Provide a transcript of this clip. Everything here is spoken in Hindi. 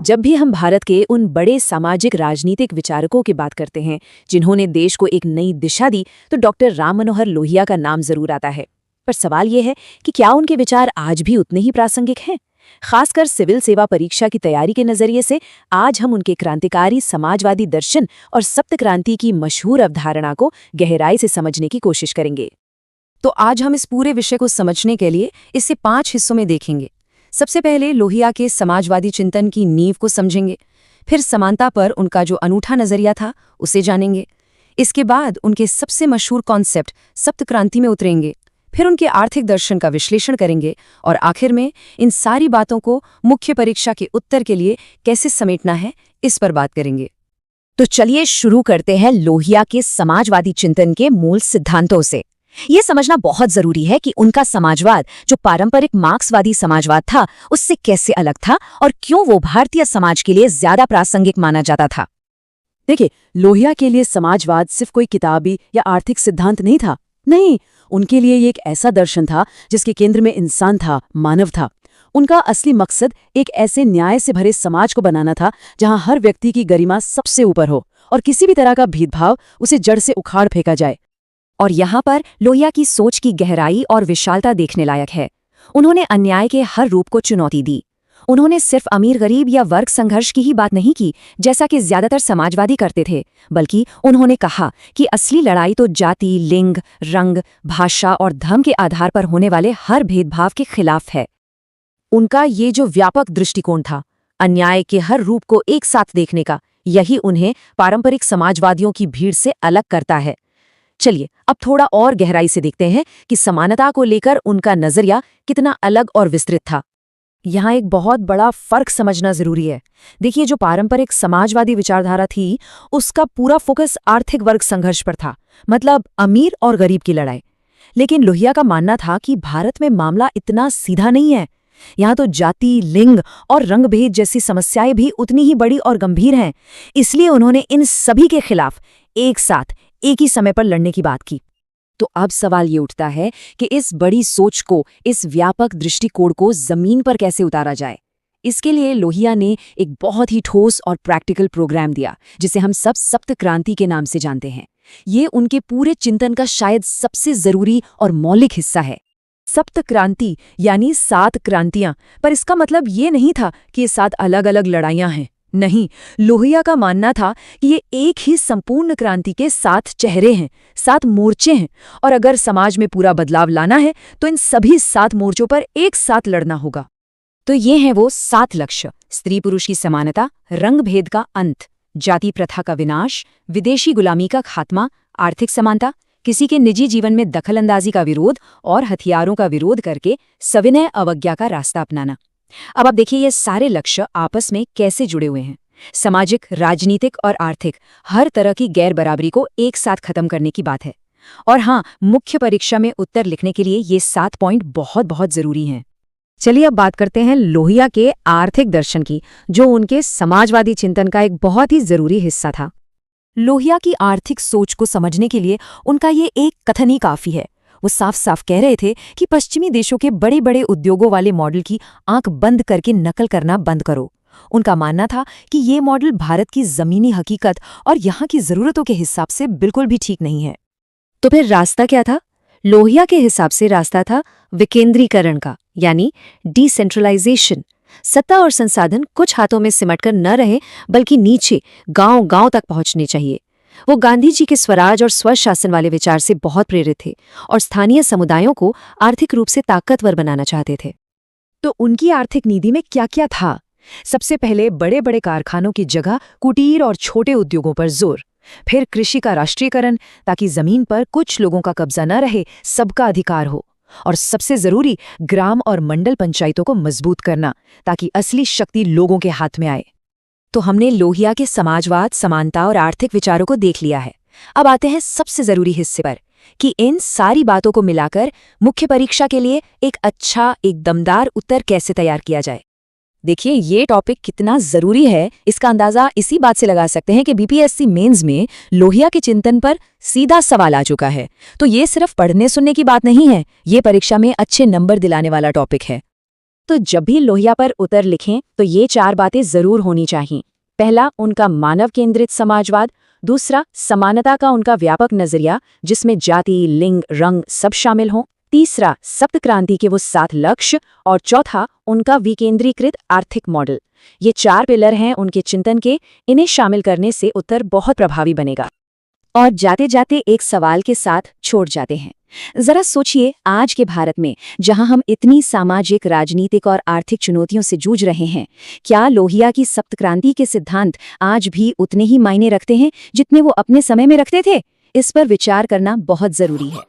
जब भी हम भारत के उन बड़े सामाजिक राजनीतिक विचारकों की बात करते हैं जिन्होंने देश को एक नई दिशा दी, तो डॉक्टर राम मनोहर लोहिया का नाम जरूर आता है। पर सवाल ये है कि क्या उनके विचार आज भी उतने ही प्रासंगिक हैं? खासकर सिविल सेवा परीक्षा की तैयारी के नजरिए से आज हम उनके क्रांतिकारी समाजवादी दर्शन और सप्त क्रांति की मशहूर अवधारणा को गहराई से समझने की कोशिश करेंगे। तो आज हम इस पूरे विषय को समझने के लिए इसे 5 हिस्सों में देखेंगे। सबसे पहले लोहिया के समाजवादी चिंतन की नींव को समझेंगे, फिर समानता पर उनका जो अनूठा नजरिया था उसे जानेंगे। इसके बाद उनके सबसे मशहूर कॉन्सेप्ट सप्त क्रांति में उतरेंगे, फिर उनके आर्थिक दर्शन का विश्लेषण करेंगे और आखिर में इन सारी बातों को मुख्य परीक्षा के उत्तर के लिए कैसे समेटना है इस पर बात करेंगे। तो चलिए शुरू करते हैं लोहिया के समाजवादी चिंतन के मूल सिद्धांतों से। ये समझना बहुत जरूरी है कि उनका समाजवाद जो पारंपरिक मार्क्सवादी समाजवाद था उससे कैसे अलग था और क्यों वो भारतीय समाज के लिए ज्यादा प्रासंगिक माना जाता था। देखिए, लोहिया के लिए समाजवाद सिर्फ कोई किताबी या आर्थिक सिद्धांत नहीं था। नहीं, उनके लिए ये एक ऐसा दर्शन था जिसके केंद्र में इंसान था, मानव था। उनका असली मकसद एक ऐसे न्याय से भरे समाज को बनाना था जहां हर व्यक्ति की गरिमा सबसे ऊपर हो और किसी भी तरह का भेदभाव उसे जड़ से उखाड़ फेंका जाए। और यहाँ पर लोहिया की सोच की गहराई और विशालता देखने लायक है। उन्होंने अन्याय के हर रूप को चुनौती दी। उन्होंने सिर्फ अमीर गरीब या वर्ग संघर्ष की ही बात नहीं की जैसा कि ज्यादातर समाजवादी करते थे, बल्कि उन्होंने कहा कि असली लड़ाई तो जाति, लिंग, रंग, भाषा और धर्म के आधार पर होने वाले हर भेदभाव के खिलाफ है। उनका ये जो व्यापक दृष्टिकोण था, अन्याय के हर रूप को एक साथ देखने का, यही उन्हें पारंपरिक समाजवादियों की भीड़ से अलग करता है। चलिए अब थोड़ा और गहराई से देखते हैं कि समानता को लेकर उनका नजरिया कितना अलग और विस्तृत था। यहाँ एक बहुत बड़ा फर्क समझना जरूरी है। देखिए, जो पारंपरिक समाजवादी विचारधारा थी उसका पूरा फोकस आर्थिक वर्ग संघर्ष पर था, मतलब अमीर और गरीब की लड़ाई। लेकिन लोहिया का मानना था कि भारत में मामला इतना सीधा नहीं है। यहाँ तो जाति, लिंग और रंगभेद जैसी समस्याएं भी उतनी ही बड़ी और गंभीर हैं। इसलिए उन्होंने इन सभी के खिलाफ एक साथ एक ही समय पर लड़ने की बात की। तो अब सवाल ये उठता है कि इस बड़ी सोच को, इस व्यापक दृष्टिकोण को जमीन पर कैसे उतारा जाए। इसके लिए लोहिया ने एक बहुत ही ठोस और प्रैक्टिकल प्रोग्राम दिया जिसे हम सब सप्त क्रांति के नाम से जानते हैं। ये उनके पूरे चिंतन का शायद सबसे जरूरी और मौलिक हिस्सा है। सप्त क्रांति यानी 7 क्रांतियां, पर इसका मतलब ये नहीं था कि ये 7 अलग अलग लड़ाइयां हैं। नहीं, लोहिया का मानना था कि ये एक ही संपूर्ण क्रांति के 7 चेहरे हैं, 7 मोर्चे हैं, और अगर समाज में पूरा बदलाव लाना है तो इन सभी 7 मोर्चों पर एक साथ लड़ना होगा। तो ये हैं वो 7 लक्ष्य: स्त्री पुरुष की समानता, रंग भेद का अंत, जाति प्रथा का विनाश, विदेशी गुलामी का खात्मा, आर्थिक समानता, किसी के निजी जीवन में दखलंदाजी का विरोध और हथियारों का विरोध करके सविनय अवज्ञा का रास्ता अपनाना। अब आप देखिए, ये सारे लक्ष्य आपस में कैसे जुड़े हुए हैं। सामाजिक, राजनीतिक और आर्थिक हर तरह की गैर बराबरी को एक साथ खत्म करने की बात है। और हाँ, मुख्य परीक्षा में उत्तर लिखने के लिए ये 7 पॉइंट बहुत बहुत जरूरी हैं। चलिए अब बात करते हैं लोहिया के आर्थिक दर्शन की, जो उनके समाजवादी चिंतन का एक बहुत ही जरूरी हिस्सा था। लोहिया की आर्थिक सोच को समझने के लिए उनका ये एक कथन ही काफी है। वो साफ साफ कह रहे थे कि पश्चिमी देशों के बड़े बड़े उद्योगों वाले मॉडल की आंख बंद करके नकल करना बंद करो। उनका मानना था कि ये मॉडल भारत की जमीनी हकीकत और यहाँ की जरूरतों के हिसाब से बिल्कुल भी ठीक नहीं है। तो फिर रास्ता क्या था? लोहिया के हिसाब से रास्ता था विकेंद्रीकरण का, यानी डिसेंट्रलाइजेशन। सत्ता और संसाधन कुछ हाथों में सिमटकर न रहे, बल्कि नीचे गांव-गांव तक पहुंचने चाहिए। वो गांधी जी के स्वराज और स्वशासन वाले विचार से बहुत प्रेरित थे और स्थानीय समुदायों को आर्थिक रूप से ताकतवर बनाना चाहते थे। तो उनकी आर्थिक नीति में क्या क्या था? सबसे पहले बड़े बड़े कारखानों की जगह कुटीर और छोटे उद्योगों पर जोर, फिर कृषि का राष्ट्रीयकरण ताकि जमीन पर कुछ लोगों का कब्जा न रहे, सबका अधिकार हो, और सबसे जरूरी ग्राम और मंडल पंचायतों को मजबूत करना ताकि असली शक्ति लोगों के हाथ में आए। तो हमने लोहिया के समाजवाद, समानता और आर्थिक विचारों को देख लिया है। अब आते हैं सबसे जरूरी हिस्से पर कि इन सारी बातों को मिलाकर मुख्य परीक्षा के लिए एक अच्छा, एक दमदार उत्तर कैसे तैयार किया जाए। देखिए, ये टॉपिक कितना जरूरी है इसका अंदाजा इसी बात से लगा सकते हैं कि बीपीएससी मेंस में लोहिया के चिंतन पर सीधा सवाल आ चुका है। तो ये सिर्फ पढ़ने सुनने की बात नहीं है, ये परीक्षा में अच्छे नंबर दिलाने वाला टॉपिक है। तो जब भी लोहिया पर उत्तर लिखें तो ये 4 बातें जरूर होनी चाहिए। पहला, उनका मानव केंद्रित समाजवाद। दूसरा, समानता का उनका व्यापक नजरिया जिसमें जाति, लिंग, रंग सब शामिल हों। तीसरा, सप्त क्रांति के वो 7 लक्ष्य। और चौथा, उनका विकेंद्रीकृत आर्थिक मॉडल। ये 4 पिलर हैं उनके चिंतन के। इन्हें शामिल करने से उत्तर बहुत प्रभावी बनेगा। और जाते जाते एक सवाल के साथ छोड़ जाते हैं। जरा सोचिए, आज के भारत में जहां हम इतनी सामाजिक, राजनीतिक और आर्थिक चुनौतियों से जूझ रहे हैं, क्या लोहिया की सप्त क्रांति के सिद्धांत आज भी उतने ही मायने रखते हैं जितने वो अपने समय में रखते थे? इस पर विचार करना बहुत जरूरी है।